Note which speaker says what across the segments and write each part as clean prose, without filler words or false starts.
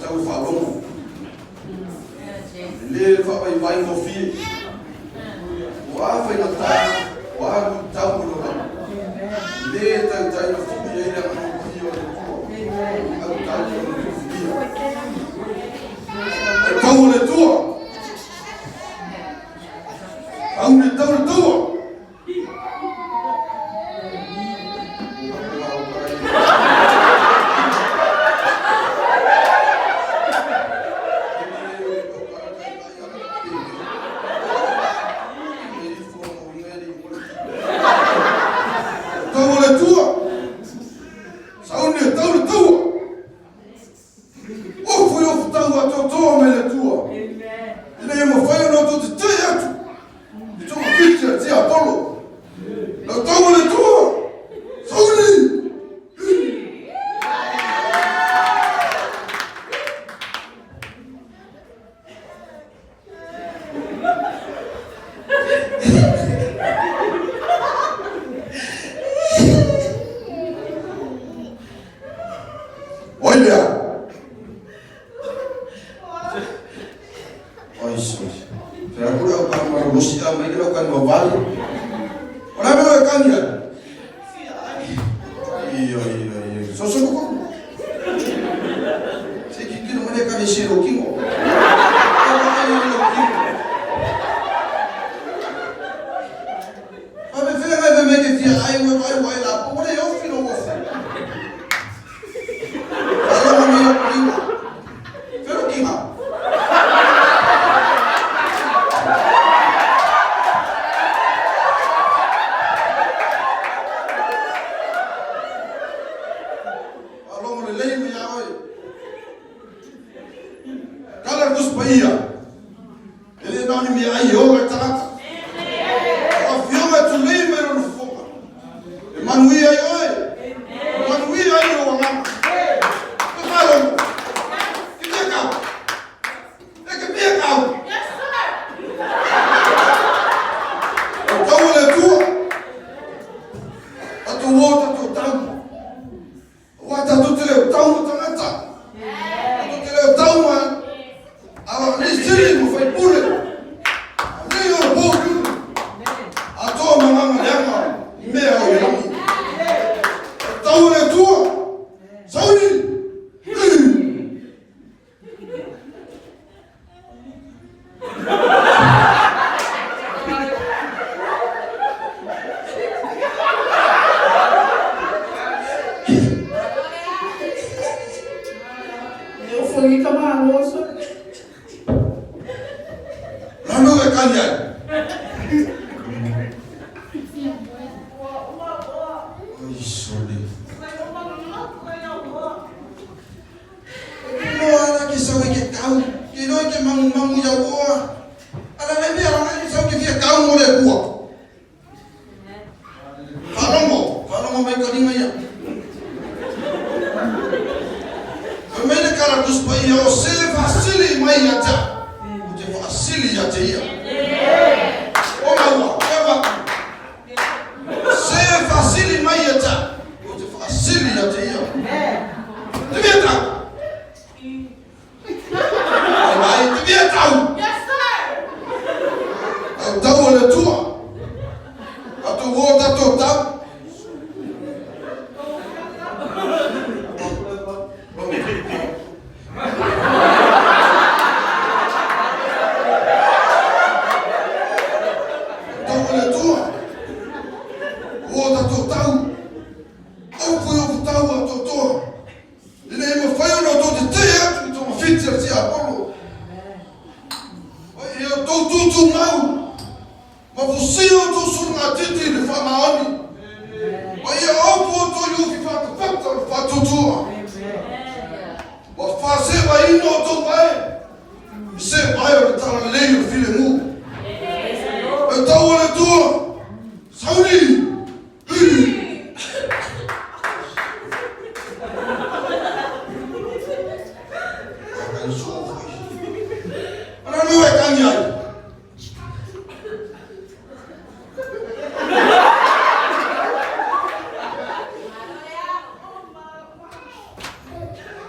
Speaker 1: tau whaalongo. Le whapai mai no fi. Wa whai na tā, wa aku tau no rama. Le tau tai na whimi e rea anu ki o te tua. Aku tau no whimi. E tau le tua. Au ne tau le tua.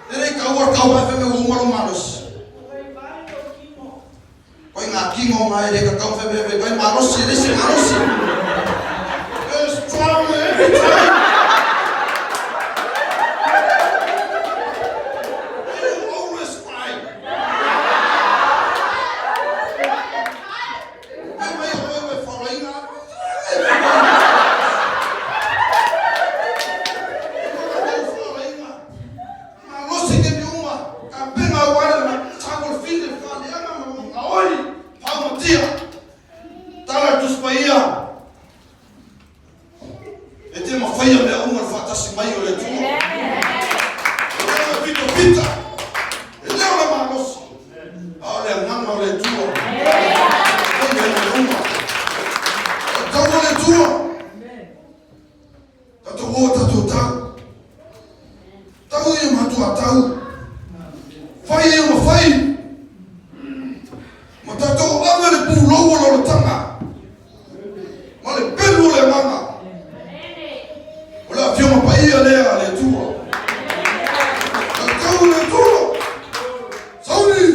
Speaker 2: Ere ka wa ka wa fe me
Speaker 1: ngoro maros. Koi ngā kingo ngai re ka kau whewhewe, koi marosi, resi marosi. There's trouble every time. You always cry. Koi wewe wharainga. Marosi ke miuma, ka penga wale na tākol whine whane anga mga oi. Dia tala tuspaia e te mawhaia mea unga whatasi mai o le tua e leo pito pita e leo la marosi a le nganga o le tua e leo le unga e tau o le tua tato o tato tau tau i matua tau whai e mawhai tato anga le pulowo lo tanga ma le pelu le manga ola fioma paia le tua tato le tua sauni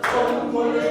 Speaker 2: Come on.